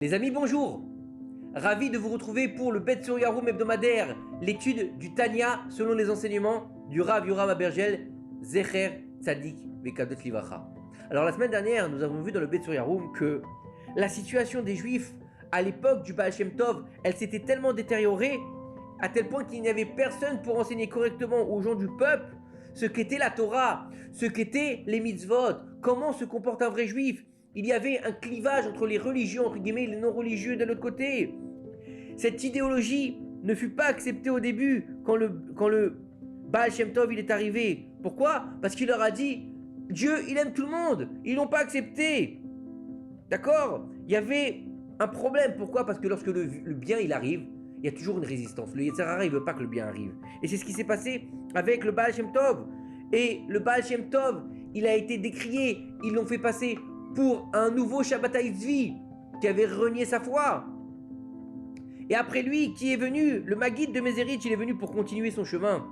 Les amis, bonjour. Ravi de vous retrouver pour le Bet Sur Yaroum hebdomadaire, l'étude du Tanya selon les enseignements du Rav Yoram Abergel, Zecher Tzadik Vekadot Livracha. Alors la semaine dernière, nous avons vu dans le Bet Sur Yaroum que la situation des Juifs à l'époque du Baal Shem Tov, elle s'était tellement détériorée à tel point qu'il n'y avait personne pour enseigner correctement aux gens du peuple ce qu'était la Torah, ce qu'étaient les mitzvot, comment se comporte un vrai Juif. Il y avait un clivage entre les religieux, entre guillemets, et les non-religieux de l'autre côté. Cette idéologie ne fut pas acceptée au début, quand le Baal Shem Tov il est arrivé. Pourquoi? Parce qu'il leur a dit, Dieu, il aime tout le monde. Ils l'ont pas accepté. D'accord? Il y avait un problème. Pourquoi? Parce que lorsque le bien il arrive, il y a toujours une résistance. Le Yetzer Hara, il veut pas que le bien arrive. Et c'est ce qui s'est passé avec le Baal Shem Tov. Et le Baal Shem Tov, il a été décrié. Ils l'ont fait passer pour un nouveau Shabbatai Tzvi qui avait renié sa foi. Et après lui, qui est venu, le Maguide de Mézérich, il est venu pour continuer son chemin.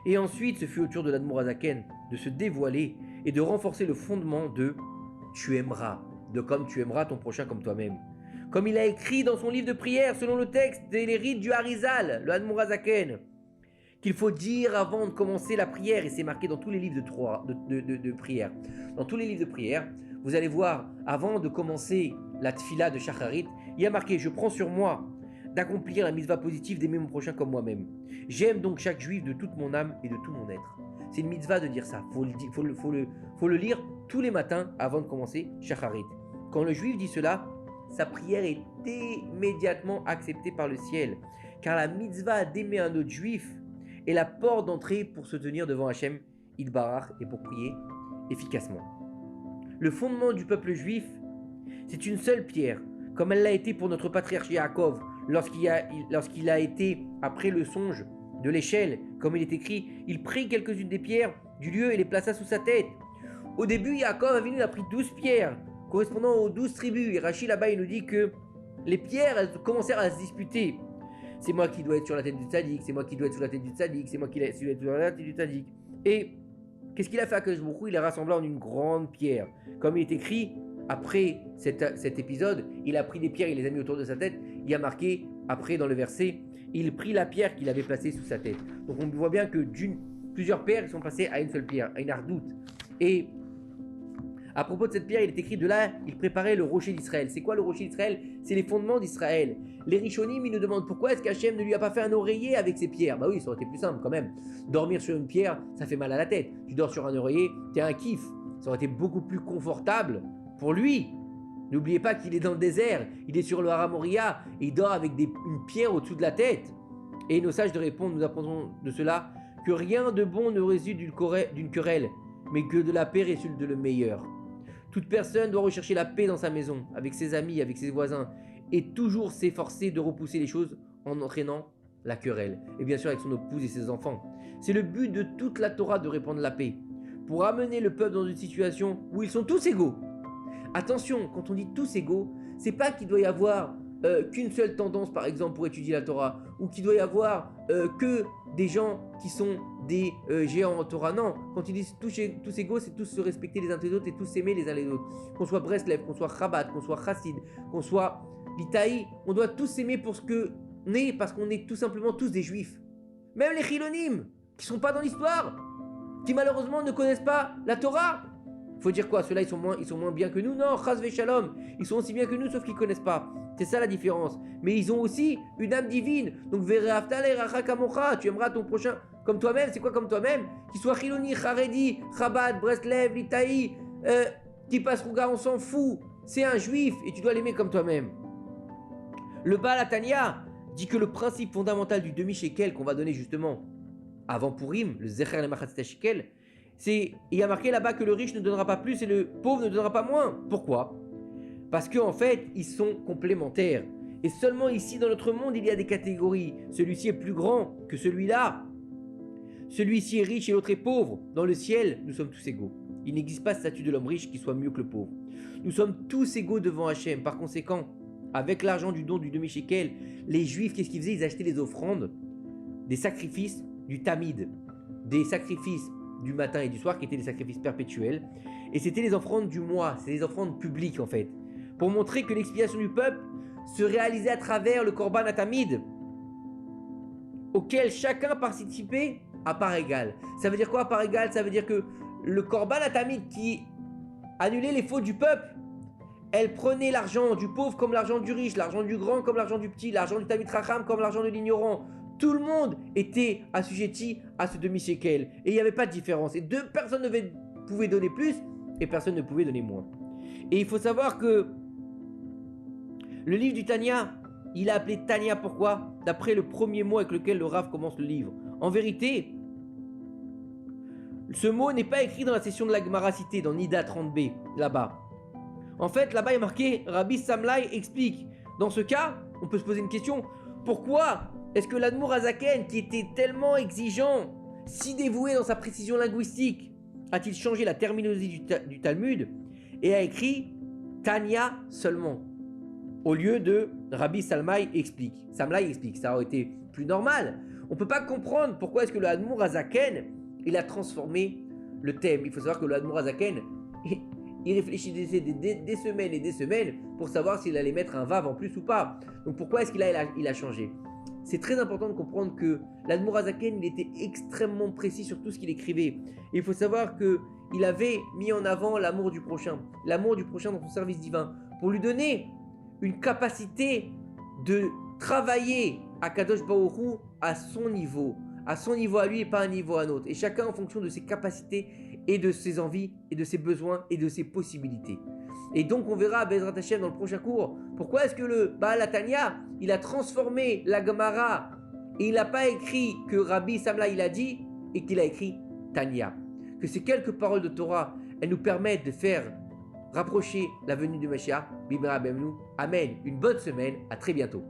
Et ensuite, ce fut au tour de l'Admour Azaken de se dévoiler et de renforcer le fondement de tu aimeras, de comme tu aimeras ton prochain comme toi-même. Comme il a écrit dans son livre de prière, selon le texte des rites du Harizal, le Admour Azaken, qu'il faut dire avant de commencer la prière, et c'est marqué dans tous les livres de prière. Dans tous les livres de prière, vous allez voir, avant de commencer la tfila de Shacharit, il y a marqué « Je prends sur moi d'accomplir la mitzvah positive d'aimer mon prochain comme moi-même. J'aime donc chaque juif de toute mon âme et de tout mon être. » C'est une mitzvah de dire ça. Faut le lire tous les matins avant de commencer Shacharit. Quand le juif dit cela, sa prière est immédiatement acceptée par le ciel. Car la mitzvah d'aimer un autre juif est la porte d'entrée pour se tenir devant Hachem Yitbarach et pour prier efficacement. Le fondement du peuple juif, c'est une seule pierre, comme elle l'a été pour notre patriarche Yaakov, lorsqu'il a été, après le songe de l'échelle, comme il est écrit, il prit quelques-unes des pierres du lieu et les plaça sous sa tête. Au début, Yaakov a pris 12 pierres, correspondant aux 12 tribus, et Rachi là-bas il nous dit que les pierres, elles commencèrent à se disputer. C'est moi qui dois être sur la tête du tzaddik, c'est moi qui dois être sur la tête du tzaddik, c'est moi qui dois être sur la tête du tzaddik. Et qu'est-ce qu'il a fait à Akadosh Baruch Hu? Il a rassemblé en une grande pierre. Comme il est écrit, après cet épisode, il a pris des pierres, il les a mis autour de sa tête. Il y a marqué, après dans le verset, il prit la pierre qu'il avait placée sous sa tête. Donc on voit bien que plusieurs pierres sont passées à une seule pierre, à une ardoute. Et à propos de cette pierre, il est écrit de là, il préparait le rocher d'Israël. C'est quoi le rocher d'Israël? C'est les fondements d'Israël. Les Rishonim, ils nous demandent pourquoi est-ce qu'Hachem ne lui a pas fait un oreiller avec ces pierres. Bah oui, ça aurait été plus simple quand même. Dormir sur une pierre, ça fait mal à la tête. Tu dors sur un oreiller, t'es un kiff. Ça aurait été beaucoup plus confortable pour lui. N'oubliez pas qu'il est dans le désert, il est sur le Hara Moria, et il dort avec une pierre au-dessous de la tête. Et nos sages de répondre, nous apprendrons de cela que rien de bon ne résulte d'une querelle, mais que de la paix résulte de le meilleur. Toute personne doit rechercher la paix dans sa maison, avec ses amis, avec ses voisins, et toujours s'efforcer de repousser les choses en entraînant la querelle. Et bien sûr avec son épouse et ses enfants. C'est le but de toute la Torah de répandre la paix, pour amener le peuple dans une situation où ils sont tous égaux. Attention, quand on dit tous égaux, c'est pas qu'il doit y avoir qu'une seule tendance par exemple pour étudier la Torah, ou qu'il doit y avoir que des gens qui sont des géants en Torah. Non, quand ils disent tous égaux, c'est tous se respecter les uns les autres et tous s'aimer les uns les autres. Qu'on soit Breslev, qu'on soit Chabad, qu'on soit Chassid, qu'on soit Litaï, on doit tous s'aimer pour ce qu'on est, parce qu'on est tout simplement tous des juifs. Même les Chilonim, qui sont pas dans l'histoire, qui malheureusement ne connaissent pas la Torah. Faut dire quoi? Ceux-là, ils sont moins bien que nous? Non, Chas Shalom, ils sont aussi bien que nous, sauf qu'ils connaissent pas. C'est ça la différence. Mais ils ont aussi une âme divine. Donc, tu aimeras ton prochain comme toi-même. C'est quoi comme toi-même? Qu'il soit Chiloni, Charedi, Chabad, Breslev, Litaï, Kipas Rouga, on s'en fout. C'est un juif et tu dois l'aimer comme toi-même. Le Baal Atania dit que le principe fondamental du demi-shekel qu'on va donner justement avant Purim, le Zecher le Machatzit Shekel, il y a marqué là-bas que le riche ne donnera pas plus et le pauvre ne donnera pas moins. Pourquoi? Parce qu'en fait, ils sont complémentaires. Et seulement ici, dans notre monde, il y a des catégories. Celui-ci est plus grand que celui-là. Celui-ci est riche et l'autre est pauvre. Dans le ciel, nous sommes tous égaux. Il n'existe pas de statut de l'homme riche qui soit mieux que le pauvre. Nous sommes tous égaux devant Hachem. Par conséquent, avec l'argent du don du demi-shekel, les Juifs, qu'est-ce qu'ils faisaient? Ils achetaient des offrandes, des sacrifices du tamid, des sacrifices du matin et du soir qui étaient des sacrifices perpétuels. Et c'était les offrandes du mois, c'est les offrandes publiques en fait. Pour montrer que l'expiation du peuple se réalisait à travers le Korban Atamid, auquel chacun participait à part égale. Ça veut dire quoi à part égale? Ça veut dire que le Korban Atamid qui annulait les fautes du peuple, elle prenait l'argent du pauvre comme l'argent du riche, l'argent du grand comme l'argent du petit, l'argent du Talmid Chacham comme l'argent de l'ignorant. Tout le monde était assujetti à ce demi-shekel. Et il n'y avait pas de différence. Et deux personnes ne pouvaient donner plus et personne ne pouvait donner moins. Et il faut savoir que le livre du Tanya, il a appelé Tanya pourquoi? D'après le premier mot avec lequel le Rav commence le livre. En vérité, ce mot n'est pas écrit dans la session de la Gemara citée, dans Nida 30b, là-bas. En fait, là-bas, il est marqué Rabbi Samlai explique. Dans ce cas, on peut se poser une question. Pourquoi est-ce que l'Admour Azaken, qui était tellement exigeant, si dévoué dans sa précision linguistique, a-t-il changé la terminologie du Talmud et a écrit Tanya seulement, au lieu de Rabbi Samlai explique. Samlai explique, ça aurait été plus normal. On ne peut pas comprendre pourquoi est-ce que le Admour Azaken, il a transformé le thème. Il faut savoir que le Admour Azaken, il réfléchissait des semaines et des semaines pour savoir s'il allait mettre un vav en plus ou pas. Donc pourquoi est-ce qu'il a changé? C'est très important de comprendre que l'Admour Azaken, il était extrêmement précis sur tout ce qu'il écrivait. Et il faut savoir qu'il avait mis en avant l'amour du prochain dans son service divin, pour lui donner une capacité de travailler à Kadosh Baruch Hu à son niveau à lui et pas un niveau à un autre. Et chacun en fonction de ses capacités et de ses envies et de ses besoins et de ses possibilités. Et donc on verra à Bezrat Hashem dans le prochain cours pourquoi est-ce que le Baal HaTanya, il a transformé la Gemara et il n'a pas écrit que Rabbi Samla il a dit et qu'il a écrit Tanya. Que ces quelques paroles de Torah, elles nous permettent de faire rapprocher la venue du Mashiach. Bimera Bemnou. Amen. Une bonne semaine. À très bientôt.